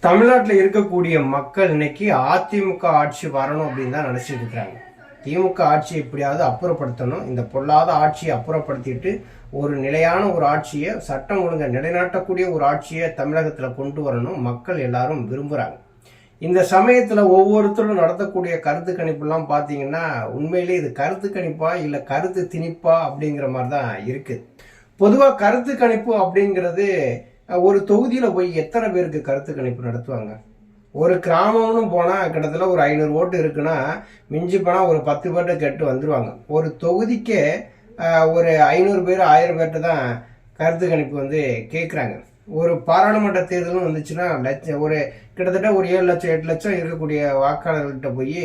தமிழ்நாட்டில் இருக்கக்கூடிய மக்கள் இன்னைக்கு அதிமுக ஆட்சி வரணும் அப்படின்னு தான் நினைச்சிட்டு இருக்காங்க. திமுக ஆட்சியை எப்படியாவது அப்புறப்படுத்தணும், இந்த பொல்லாத ஆட்சியை அப்புறப்படுத்திட்டு ஒரு நிலையான ஒரு ஆட்சியை, சட்டம் ஒழுங்கை நிலைநாட்டக்கூடிய ஒரு ஆட்சியை தமிழகத்தில் கொண்டு வரணும் மக்கள் எல்லாரும் விரும்புகிறாங்க. இந்த சமயத்தில் ஒவ்வொருத்தரும் நடத்தக்கூடிய கருத்து கணிப்புலாம் பார்த்தீங்கன்னா உண்மையிலே இது கருத்து கணிப்பா இல்லை கருத்து திணிப்பா அப்படிங்கிற மாதிரி தான் இருக்குது. பொதுவாக கருத்து கணிப்பு அப்படிங்கிறது ஒரு தொகுதியில் போய் எத்தனை பேருக்கு கருத்து கணிப்பு நடத்துவாங்க? ஒரு கிராமம்னு போனால் கிட்டத்தட்ட ஒரு 500 ஓட்டு இருக்குன்னா மிஞ்சி போனால் ஒரு 10 பேர்கிட்ட கேட்டு வந்துடுவாங்க. ஒரு தொகுதிக்கே ஒரு 500 பேர் 1000 பேர்கிட்ட தான் கருத்து கணிப்பு கேட்குறாங்க. ஒரு பாராளுமன்ற தேர்தலும் வந்துச்சுன்னா ஒரு கிட்டத்தட்ட ஒரு 7 லட்சம் 8 லட்சம் இருக்கக்கூடிய வாக்காளர்கள்ட்ட போய்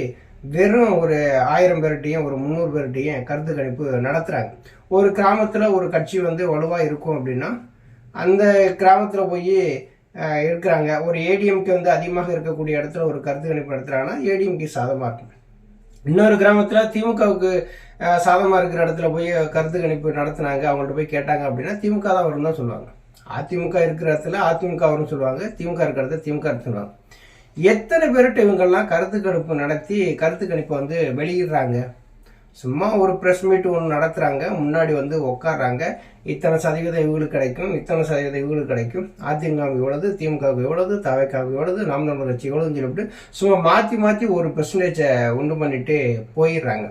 வெறும் ஒரு 1000 பேர்கிட்டையும் ஒரு 300 பேர்கிட்டையும் கருத்து கணிப்பு நடத்துகிறாங்க. ஒரு கிராமத்தில் ஒரு கட்சி வலுவாக இருக்கும் அப்படின்னா அந்த கிராமத்தில் போய் இருக்கிறாங்க. ஒரு ஏடிஎம்கே அதிகமாக இருக்கக்கூடிய இடத்துல ஒரு கருத்து கணிப்பு நடத்துகிறாங்கன்னா ஏடிஎம்கே சாதமாக இருக்கும். இன்னொரு கிராமத்தில் திமுகவுக்கு சாதமாக இருக்கிற இடத்துல போய் கருத்து கணிப்பு நடத்துனாங்க, அவங்கள்ட்ட போய் கேட்டாங்க அப்படின்னா திமுக தான் வரும் தான் சொல்லுவாங்க. அதிமுக இருக்கிற இடத்துல அதிமுக வரும்னு சொல்லுவாங்க, திமுக இருக்கிற இடத்துல திமுக சொல்லுவாங்க. எத்தனை பேர்கிட்ட இவங்கெல்லாம் கருத்து கணிப்பு நடத்தி கருத்து கணிப்பை வெளியிடுறாங்க? சும்மா ஒரு ப்ரெஸ் மீட் ஒன்று நடத்துகிறாங்க, முன்னாடி உட்காடுறாங்க, இத்தனை சதவீதம் இவங்களுக்கு கிடைக்கும், இத்தனை சதவீதம் இவங்களுக்கு கிடைக்கும், அதிமுகவுக்கு எவ்வளவு, திமுகவுக்கு எவ்வளவு, தவைக்காவுக்கு எவ்வளவு, நாம் தமிழர் கட்சி எவ்வளோன்னு சொல்லிவிட்டு சும்மா மாற்றி மாற்றி ஒரு பெர்சன்டேஜை உண்டு பண்ணிட்டு போயிடுறாங்க.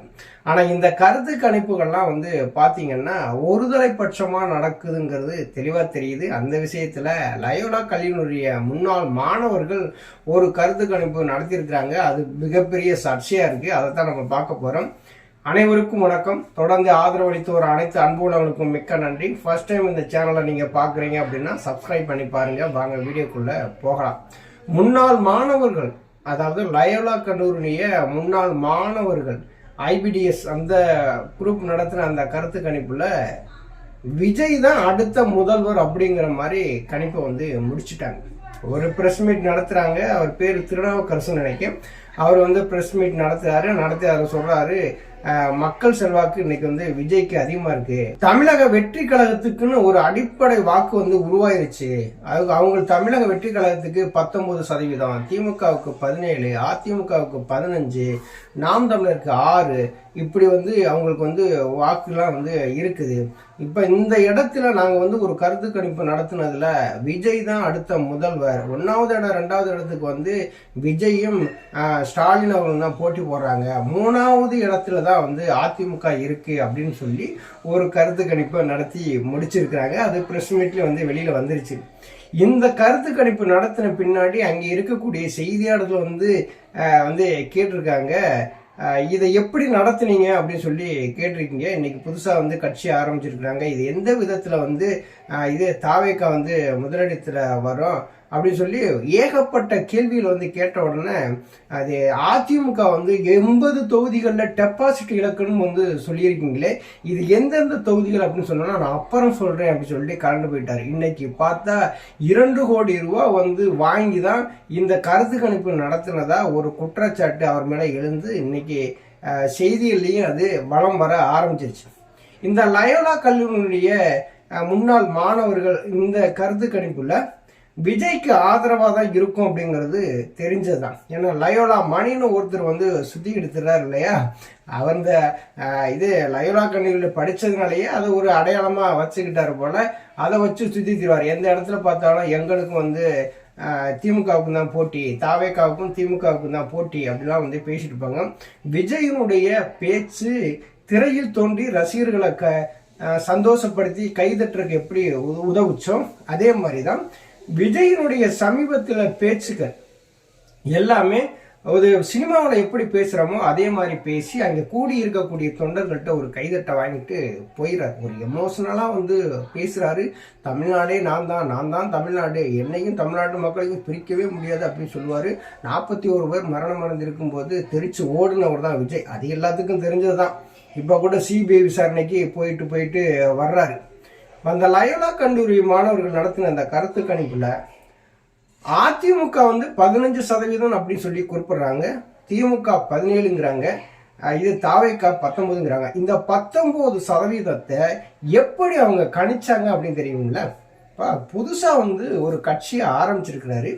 ஆனால் இந்த கருத்து கணிப்புகள்லாம் பார்த்தீங்கன்னா ஒருதலை பட்சமாக நடக்குதுங்கிறது தெளிவாக தெரியுது. அந்த விஷயத்தில் லயோலா கல்லூரிய முன்னாள் மாணவர்கள் ஒரு கருத்து கணிப்பு நடத்தியிருக்கிறாங்க. அது மிகப்பெரிய சர்ச்சையாக இருக்குது. அதை தான் நம்ம பார்க்க போகிறோம். அனைவருக்கும் வணக்கம். தொடர்ந்து ஆதரவளித்து ஒரு அனைத்து அன்புள்ளவங்களுக்கும் மிக்க நன்றி. ஃபர்ஸ்ட் டைம் இந்த சேனலை நீங்கள் பார்க்குறீங்க அப்படின்னா சப்ஸ்கிரைப் பண்ணி பாருங்கள். வாங்க வீடியோக்குள்ளே போகலாம். முன்னாள் மாணவர்கள், அதாவது லயோலா கல்லூரிய முன்னாள் மாணவர்கள் ஐபிடிஎஸ் அந்த குரூப் நடத்தின அந்த கருத்து கணிப்பில் விஜய் தான் அடுத்த முதல்வர் அப்படிங்கிற மாதிரி கணிப்பை முடிச்சுட்டாங்க. ஒரு ப்ரெஸ் மீட் நடத்துகிறாங்க, அவர் பேர் திருநாவுக்கரசு நினைக்கிறேன். அவர் ப்ரெஸ் மீட் நடத்தி அவர் சொல்கிறாரு, மக்கள் செல்வாக்கு இன்னைக்கு விஜய்க்கு அதிகமா இருக்கு. தமிழக வெற்றி கழகத்துக்குன்னு ஒரு அடிப்படை வாக்கு உருவாயிருச்சு. அவங்க தமிழக வெற்றி கழகத்துக்கு 19%, திமுகவுக்கு 17, அதிமுகவுக்கு 15, நாம் தமிழருக்கு 6, இப்படி அவங்களுக்கு வாக்குலாம் இருக்குது. இப்ப இந்த இடத்துல நாங்க ஒரு கருத்து கணிப்பு நடத்தினதுல விஜய் தான் அடுத்த முதல்வர். 1வது இடம் 2வது இடத்துக்கு விஜயும் ஸ்டாலின் அவர்கள் தான் போட்டி போடுறாங்க. 3வது இடத்துல தான் அதிமுக இருக்கு அப்படின்னு சொல்லி ஒரு கருத்து கணிப்பை நடத்தி முடிச்சிருக்கிறாங்க. அது பிரஸ் மீட்ல வெளியில வந்துருச்சு. இந்த கருத்து கணிப்பு நடத்தின பின்னாடி அங்கே இருக்கக்கூடிய செய்தியாளர்கள் கேட்டிருக்காங்க, இதை எப்படி நடத்துனீங்க அப்படின்னு சொல்லி கேட்டிருக்கீங்க. இன்னைக்கு புதுசாக கட்சி ஆரம்பிச்சிருக்கிறாங்க, இது எந்த விதத்தில் இது தாவேக்கா முதலிடத்தில் வரும் அப்படின்னு சொல்லி ஏகப்பட்ட கேள்விகள் கேட்ட உடனே அது அதிமுக 80 தொகுதிகளில் டெபாசிட் இலக்குன்னு சொல்லியிருக்கீங்களே, இது எந்தெந்த தொகுதிகள் அப்படின்னு சொன்னா நான் அப்புறம் சொல்றேன் அப்படின்னு சொல்லிட்டு கலந்து போயிட்டாரு. இன்னைக்கு பார்த்தா 2 கோடி ரூபா வாங்கி தான் இந்த கருத்து கணிப்பு நடத்தினதா ஒரு குற்றச்சாட்டு அவர் மேல எழுந்து இன்னைக்கு செய்திகள்லையும் அது வலம் வர ஆரம்பிச்சிருச்சு. இந்த லயோலா கல்லூரியுடைய முன்னாள் மாணவர்கள் இந்த கருத்து கணிப்புல விஜய்க்கு ஆதரவாக தான் இருக்கும் அப்படிங்கிறது தெரிஞ்சதுதான். ஏன்னா லயோலா மணின்னு ஒருத்தர் சுத்தி எடுத்துறாரு இல்லையா, அவர் இது லயோலா கல்லூரியில் படித்ததுனாலேயே அதை ஒரு அடையாளமாக வச்சுக்கிட்டாரு போல. அதை வச்சு சுத்தி தருவார். எந்த இடத்துல பார்த்தாலும் எங்களுக்கும் திமுகவுக்கும் தான் போட்டி, தாவேக்காவுக்கும் திமுகவுக்கும் தான் போட்டி அப்படிலாம் பேசிட்டு இருப்பாங்க. விஜயினுடைய பேச்சு திரையில் தோன்றி ரசிகர்களை சந்தோஷப்படுத்தி கைதட்டுறதுக்கு எப்படி உதவுச்சோம், அதே மாதிரி தான் விஜயினுடைய சமீபத்தில் பேச்சுக்கள் எல்லாமே ஒரு சினிமாவில் எப்படி பேசுகிறோமோ அதே மாதிரி பேசி அங்கே கூடி இருக்கக்கூடிய தொண்டர்கள்ட்ட ஒரு கைதட்டை வாங்கிட்டு போயிடுறாரு. ஒரு எமோஷனலாக பேசுகிறாரு. தமிழ்நாடே நான் தான் தமிழ்நாடு, என்னையும் தமிழ்நாட்டு மக்களையும் பிரிக்கவே முடியாது அப்படின்னு சொல்லுவார். 41 பேர் மரணம் அடைந்திருக்கும் போது தெரிச்சு ஓடுனவர் தான் விஜய். அது எல்லாத்துக்கும் தெரிஞ்சது தான். இப்போ கூட சிபிஐ விசாரணைக்கு போயிட்டு வர்றாரு. அந்த லயோலா கல்லூரி மாணவர்கள் நடத்தின அந்த கருத்து கணிப்புல அதிமுக 15% அப்படின்னு சொல்லி குறிப்பிடுறாங்க, திமுக 17ங்கிறாங்க, இது தாவேக்கா 19ங்கிறாங்க. இந்த 19% எப்படி அவங்க கணிச்சாங்க அப்படின்னு தெரியுங்களா? புதுசா வந்து ஒரு கட்சியை ஆரம்பிச்சிருக்கிறாரு.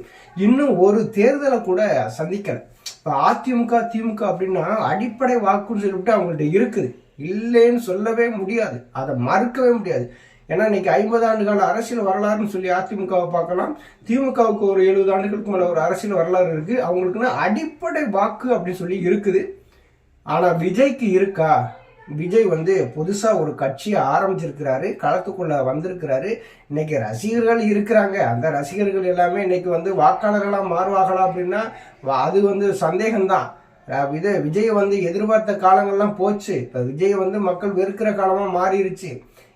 இன்னும் ஒரு தேர்தலை கூட சந்திக்கல. இப்ப அதிமுக திமுக அப்படின்னா அடிப்படை வாக்குன்னு சொல்லிவிட்டு அவங்கள்ட்ட இருக்குது, இல்லைன்னு சொல்லவே முடியாது, அதை மறுக்கவே முடியாது. ஏன்னா இன்னைக்கு 50 ஆண்டுகால அரசியல் வரலாறுன்னு சொல்லி அதிமுகவை பார்க்கலாம், திமுகவுக்கு ஒரு 70 ஆண்டுகளுக்கு மேல ஒரு அரசியல் வரலாறு இருக்கு. அவங்களுக்குன்னா அடிப்படை வாக்கு அப்படின்னு சொல்லி இருக்குது. ஆனா விஜய்க்கு இருக்கா? விஜய் வந்து புதுசா ஒரு கட்சியை ஆரம்பிச்சிருக்கிறாரு, களத்துக்குள்ள வந்திருக்கிறாரு. இன்னைக்கு ரசிகர்கள் இருக்கிறாங்க. அந்த ரசிகர்கள் எல்லாமே இன்னைக்கு வந்து வாக்காளர்களா மாறுவாங்களா அப்படின்னா அது வந்து சந்தேகம்தான். விஜய் வந்து எதிர்பார்த்த காலங்கள்லாம் போச்சு. இப்ப விஜய் வந்து மக்கள் வெறுக்கிற காலமா மாறிடுச்சு.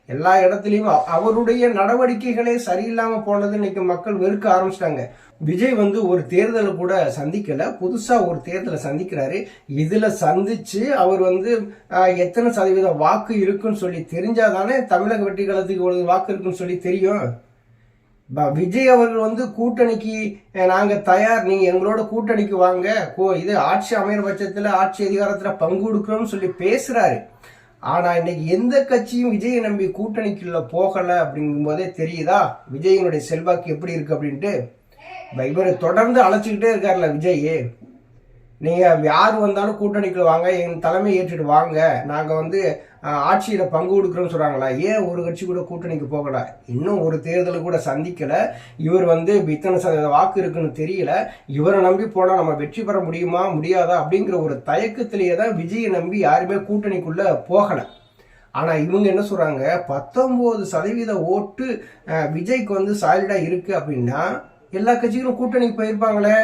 எல்லா இடத்துலயும் அவருடைய நடவடிக்கைகளே சரியில்லாம போனது இன்னைக்கு மக்கள் வெறுக்க ஆரம்பிச்சிட்டாங்க. விஜய் வந்து ஒரு தேர்தலை கூட சந்திக்கல, புதுசா ஒரு தேர்தலை சந்திக்கிறாரு. இதுல சந்திச்சு அவர் வந்து எத்தனை சதவீத வாக்கு இருக்குன்னு சொல்லி தெரிஞ்சாதானே தமிழக வெற்றி கழகத்துக்கு ஒரு வாக்கு இருக்குன்னு சொல்லி தெரியும். விஜய் அவர்கள் வந்து கூட்டணிக்கு நாங்க தயார், நீங்க எங்களோட கூட்டணிக்கு வாங்க, இது ஆட்சி அமைகிற பட்சத்துல ஆட்சி அதிகாரத்துல பங்கு கொடுக்கணும்னு சொல்லி பேசுறாரு. ஆனா இன்னைக்கு எந்த கட்சியும் விஜயை நம்பி கூட்டணிக்குள்ள போகல அப்படிங்கும் போதே தெரியுதா விஜயனுடைய செல்வாக்கு எப்படி இருக்கு அப்படின்ட்டு. இவர் தொடர்ந்து அழைச்சிக்கிட்டே இருக்காருல்ல விஜய், நீங்க யாரு வந்தாலும் கூட்டணிக்குள்ள வாங்க, என் தலைமை ஏற்றுட்டு வாங்க, நாங்க வந்து ஆட்சியில பங்கு கொடுக்குறோம்னு சொல்றாங்களா? ஏன் ஒரு கட்சி கூட கூட்டணிக்கு போகல? இன்னும் ஒரு தேர்தலை கூட சந்திக்கல. இவர் வந்து இத்தனை சதவீத வாக்கு இருக்குன்னு தெரியல. இவரை நம்பி போனா நம்ம வெற்றி பெற முடியுமா முடியாதா அப்படிங்கிற ஒரு தயக்கத்திலேயே தான் விஜயை நம்பி யாருமே கூட்டணிக்குள்ள போகல. ஆனா இவங்க என்ன சொல்றாங்க, 19% ஓட்டு விஜய்க்கு வந்து சாலிடா இருக்கு அப்படின்னா எல்லா கட்சிகளும் கூட்டணிக்கு போயிருப்பாங்களே.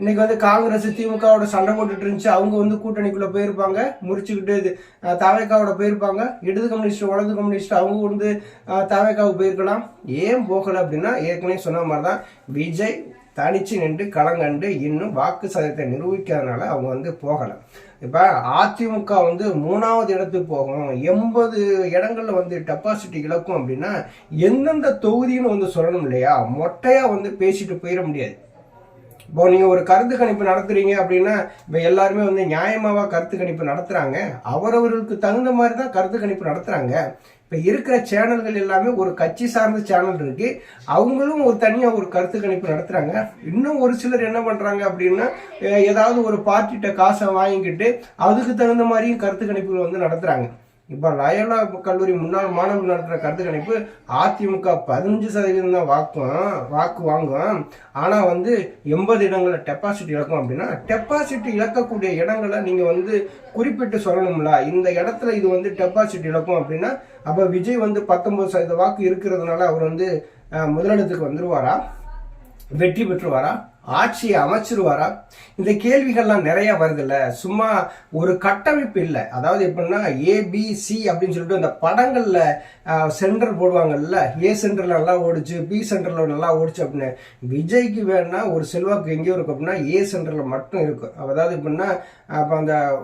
இன்னைக்கு வந்து காங்கிரஸ் திமுகவோட சண்டை போட்டுட்டு இருந்துச்சு, அவங்க வந்து கூட்டணிக்குள்ள போயிருப்பாங்க, முறிச்சுக்கிட்டு தவேகாவோட போயிருப்பாங்க. இடது கம்யூனிஸ்ட் வலது கம்யூனிஸ்ட் அவங்க வந்து தவேகாவுக்கு போயிருக்கலாம். ஏன் போகல அப்படின்னா ஏற்கனவே சொன்ன மாதிரிதான் விஜய் தனிச்சு நின்று களங்கண்டு இன்னும் வாக்கு சதவீதத்தை நிரூபிக்காதனால அவங்க வந்து போகல. இப்ப அதிமுக வந்து 3வது இடத்துக்கு போகும், 80 இடங்கள்ல வந்து டெபாசிட்டி இழக்கும் அப்படின்னா எந்தெந்த தொகுதின்னு வந்து சொல்லணும் இல்லையா? மொட்டையா வந்து பேசிட்டு போயிட முடியாது. இப்போ நீங்க ஒரு கருத்து கணிப்பு நடத்துறீங்க அப்படின்னா இப்ப எல்லாருமே வந்து நியாயமாவா கருத்து கணிப்பு நடத்துறாங்க? அவரவர்களுக்கு தகுந்த மாதிரி தான் கருத்து கணிப்பு நடத்துறாங்க. இப்ப இருக்கிற சேனல்கள் எல்லாமே ஒரு கட்சி சார்ந்த சேனல் இருக்கு, அவங்களும் ஒரு தனியா ஒரு கருத்து கணிப்பு நடத்துறாங்க. இன்னும் ஒரு சிலர் என்ன பண்றாங்க அப்படின்னா ஏதாவது ஒரு பார்ட்டிகிட்ட காசை வாங்கிக்கிட்டு அதுக்கு தகுந்த மாதிரியும் கருத்து கணிப்புகள் வந்து நடத்துறாங்க. இப்ப லயோலா கல்லூரி முன்னாள் மாணவர்கள் நடத்துற கருத்து கணிப்பு அதிமுக 15% தான் வாக்கு வாங்கும், ஆனா வந்து 80 இடங்கள்ல டெபாசிட் இழக்கும். அப்படின்னா டெபாசிட் இழக்கக்கூடிய இடங்களை நீங்க வந்து குறிப்பிட்டு சொல்லணும்ல, இந்த இடத்துல இது வந்து டெபாசிட் இழக்கும் அப்படின்னா அப்ப விஜய் வந்து 19% வாக்கு இருக்கிறதுனால அவர் வந்து முதலிடத்துக்கு வந்துருவாரா, வெற்றி பெற்றுவாரா, ஆட்சியை அமைச்சிருவாரா? இந்த கேள்விகள்லாம் நிறைய வருது இல்ல. சும்மா ஒரு கட்டமைப்பு இல்லை. அதாவது எப்படின்னா ABC அப்படின்னு சொல்லிட்டு அந்த படங்கள்ல சென்டர் போடுவாங்கல்ல, ஏ சென்டர்ல நல்லா ஓடிச்சு, பி சென்டர்ல நல்லா ஓடிச்சு அப்படின்னு. விஜய்க்கு வேணா ஒரு செல்வாக்கு எங்கேயோ இருக்கும் அப்படின்னா ஏ சென்டர்ல மட்டும் இருக்கும். அதாவது எப்படின்னா அப்ப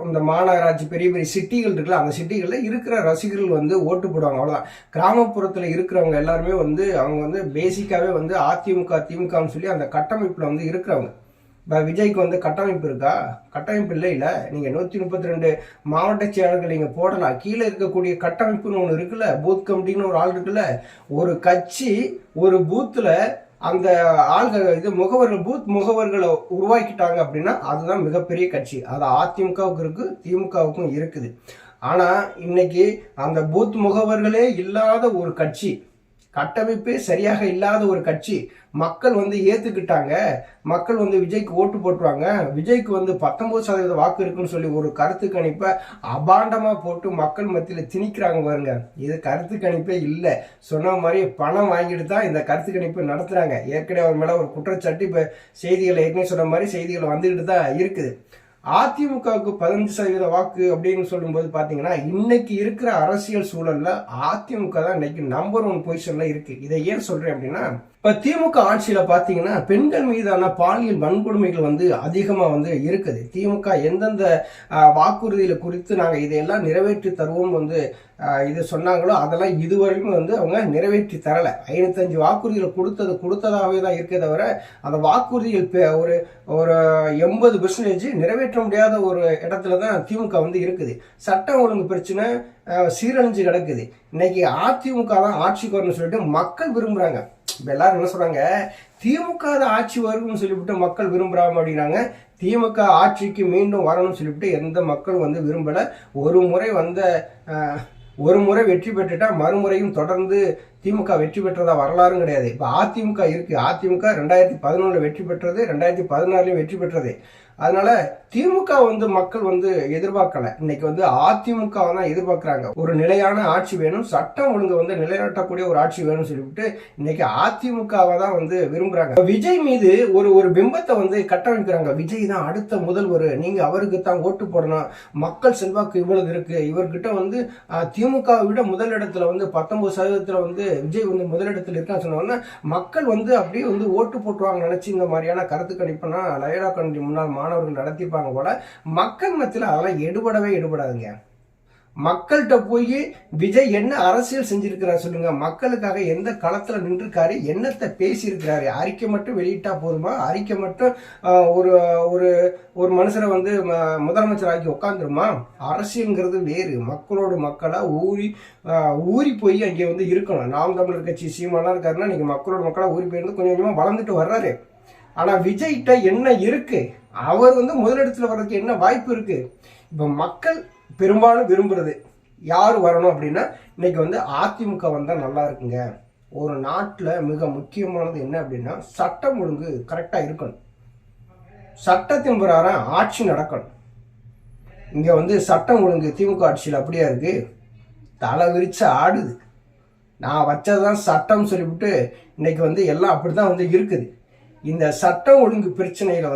அந்த மாநகராட்சி பெரிய பெரிய சிட்டிகள் இருக்குல்ல, அந்த சிட்டிகள்ல இருக்கிற ரசிகர்கள் வந்து ஓட்டு போடுவாங்க, அவ்வளவுதான். கிராமப்புறத்துல இருக்கிறவங்க எல்லாருமே வந்து அவங்க வந்து பேசிக்காவே வந்து அதிமுக திமுகன்னு சொல்லி அந்த கட்டமைப்புல வந்து இருக்கிறவங்க. இப்போ விஜய்க்கு வந்து கட்டமைப்பு இருக்கா? கட்டமைப்பு இல்லை. நீங்க 132 மாவட்ட செயலர்கள் நீங்க போடலாம். கீழே இருக்கக்கூடிய கட்டமைப்புன்னு ஒன்று இருக்குல்ல, பூத் கமிட்டின்னு ஒரு ஆள் இருக்குல்ல. ஒரு கட்சி ஒரு பூத்துல அந்த ஆள்கள் பூத் முகவர்களை உருவாக்கிட்டாங்க அப்படின்னா அதுதான் மிகப்பெரிய கட்சி. அது அதிமுகவுக்கு இருக்கு, திமுகவுக்கும் இருக்குது. ஆனா இன்னைக்கு அந்த பூத் முகவர்களே இல்லாத ஒரு கட்சி, கட்டமைப்பே சரியாக இல்லாத ஒரு கட்சி மக்கள் வந்து ஏத்துக்கிட்டாங்க, மக்கள் வந்து விஜய்க்கு ஓட்டு போட்டுருவாங்க, விஜய்க்கு வந்து 19% வாக்கு இருக்குன்னு சொல்லி ஒரு கருத்து கணிப்பை அபாண்டமா போட்டு மக்கள் மத்தியில திணிக்கிறாங்க பாருங்க. இது கருத்து கணிப்பே இல்லை, சொன்ன மாதிரி பணம் வாங்கிட்டு தான் இந்த கருத்து கணிப்பை நடத்துறாங்க. ஏற்கனவே அவர் மேல ஒரு குற்றச்சாட்டு இப்ப செய்திகள் ஏற்கனவே சொன்ன மாதிரி செய்திகள் வந்துகிட்டு தான் இருக்குது. அதிமுகவுக்கு 15% வாக்கு அப்படின்னு சொல்லும்போது பாத்தீங்கன்னா இன்னைக்கு இருக்கிற அரசியல் சூழல்ல அதிமுக தான் இன்னைக்கு நம்பர் 1 பொசிஷன்ல இருக்கு. இதை ஏன் சொல்றேன் அப்படின்னா இப்ப திமுக ஆட்சியில பாத்தீங்கன்னா பெண்கள் மீதான பாலியல் வன்கொடுமைகள் அதிகமா இருக்குது. திமுக எந்தெந்த வாக்குறுதியில குறித்து நாங்க இதையெல்லாம் நிறைவேற்றி தருவோம் இது சொன்னாங்களோ அதெல்லாம் இதுவரையும் அவங்க நிறைவேற்றி தரல. 55 வாக்குறுதிகள் கொடுத்ததாகவே தான் இருக்கே தவிர அந்த வாக்குறுதிகள் ஒரு ஒரு 80% நிறைவேற்ற முடியாத ஒரு இடத்துல தான் திமுக இருக்குது. சட்டம் ஒழுங்கு பிரச்சனை சீரழிஞ்சு கிடக்குது. இன்னைக்கு அதிமுக தான் ஆட்சிக்கு வரணும்னு சொல்லிட்டு மக்கள் விரும்புறாங்க. இப்ப எல்லாரும் என்ன சொல்றாங்க, திமுக ஆட்சி வரும்னு சொல்லிவிட்டு மக்கள் விரும்புறாங்க அப்படின்னாங்க. திமுக ஆட்சிக்கு மீண்டும் வரணும்னு சொல்லிவிட்டு எந்த மக்களும் விரும்பல. ஒரு முறை வெற்றி பெற்றுட்டா மறுமுறையும் தொடர்ந்து திமுக வெற்றி பெற்றதா வரலாறும் கிடையாது. இப்ப அதிமுக இருக்கு. அதிமுக 2011 வெற்றி பெற்றது, 2016 வெற்றி பெற்றது. அதனால திமுக மக்கள் எதிர்பார்க்கல. இன்னைக்கு அதிமுக தான் எதிர்பார்க்கிறாங்க. ஒரு நிலையான ஆட்சி வேணும், சட்டம் ஒழுங்கு நிலைநாட்டக்கூடிய ஒரு ஆட்சி வேணும்னு சொல்லிவிட்டு இன்னைக்கு அதிமுகவை தான் விரும்புறாங்க. விஜய் மீது ஒரு பிம்பத்தை கட்டமைக்கிறாங்க. விஜய் தான் அடுத்த முதல்வர், நீங்க அவருக்கு தான் ஓட்டு போடணும், மக்கள் செல்வாக்கு இவ்வளவு இருக்கு, இவர்கிட்ட திமுகவை விட முதலிடத்துல 19% விஜய் முதலிடத்தில் இருக்கான்னு சொன்னோன்னா மக்கள் அப்படியே ஓட்டு போட்டுவாங்க நினைச்சு இந்த மாதிரியான கருத்து கணிப்புனா லயலா கண்டி முன்னாள் மாணவர்கள் நடத்திப்பாங்க போல. மக்கள் மத்தியில் அதெல்லாம் எடுபடாதுங்க. மக்கள்கிட்ட போய் விஜய் என்ன அரசியல் செஞ்சிருக்கிறார் சொல்லுங்க. மக்களுக்காக எந்த களத்துல நின்றுருக்காரு, என்னத்தை பேசியிருக்கிறாரு. அறிக்கை மட்டும் வெளியிட்டா போதுமா? அறிக்கை மட்டும் ஒரு ஒரு ஒரு மனுஷரை முதலமைச்சர் ஆக்கி உட்காந்துருமா? அரசியல்ங்கிறது வேறு. மக்களோட மக்களா ஊறி போய் அங்கே இருக்கணும். நாம் தமிழர் கட்சி சீமானா இருக்காருன்னா நீங்க மக்களோட மக்களா ஊறி போயிருந்து கொஞ்சம் கொஞ்சமா வளர்ந்துட்டு வர்றாரு. ஆனா விஜய்கிட்ட என்ன இருக்கு? அவர் முதலிடத்துல வர்றதுக்கு என்ன வாய்ப்பு இருக்கு? இப்ப மக்கள் பெரும்பாலும் விரும்புறது யாரு வரணும் அப்படின்னா இன்னைக்கு அதிமுக வந்தா நல்லா இருக்குங்க. ஒரு நாட்டுல மிக முக்கியமானது என்ன அப்படின்னா சட்டம் ஒழுங்கு கரெக்டா இருக்கணும், சட்டத்தின் பிரகாரம் ஆட்சி நடக்கணும். இங்க சட்டம் ஒழுங்கு திமுக ஆட்சியில் அப்படியா இருக்கு? தலை விரிச்சு ஆடுது. நான் வச்சதான் சட்டம் சொல்லிவிட்டு இன்னைக்கு எல்லாம் அப்படிதான் இருக்குது. இந்த சட்டம் ஒழுங்கு பிரச்சனையில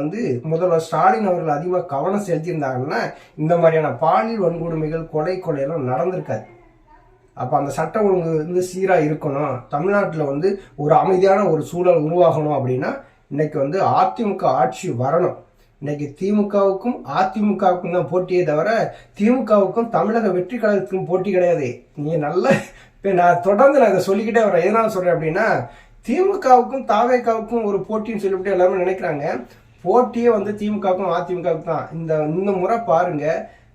முதல்வர் ஸ்டாலின் அவர்கள் அதிகமாக கவனம் செலுத்தியிருந்தாங்கன்னா இந்த மாதிரியான பாலியல் வன்கொடுமைகள் கொலையெல்லாம் நடந்திருக்காது. அப்ப அந்த சட்டம் ஒழுங்கு சீரா இருக்கணும், தமிழ்நாட்டில் ஒரு அமைதியான ஒரு சூழல் உருவாகணும் அப்படின்னா இன்னைக்கு அதிமுக ஆட்சி வரணும். இன்னைக்கு திமுகவுக்கும் அதிமுகவுக்கும் தான் போட்டியே தவிர திமுகவுக்கும் தமிழக வெற்றி கழகத்துக்கும் போட்டி கிடையாது. நீ நான் தொடர்ந்து இதை சொல்லிக்கிட்டே வரேன். எதனால சொல்றேன் அப்படின்னா திமுகவுக்கும் தாவேக்காவுக்கும் ஒரு போட்டின்னு சொல்லிவிட்டு எல்லாருமே நினைக்கிறாங்க. போட்டியே திமுகவுக்கும் அதிமுகவுக்கும் தான். இந்த முறை பாருங்க,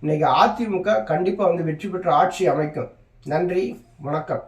இன்னைக்கு அதிமுக கண்டிப்பா வெற்றி பெற்ற ஆட்சி அமைக்கும். நன்றி, வணக்கம்.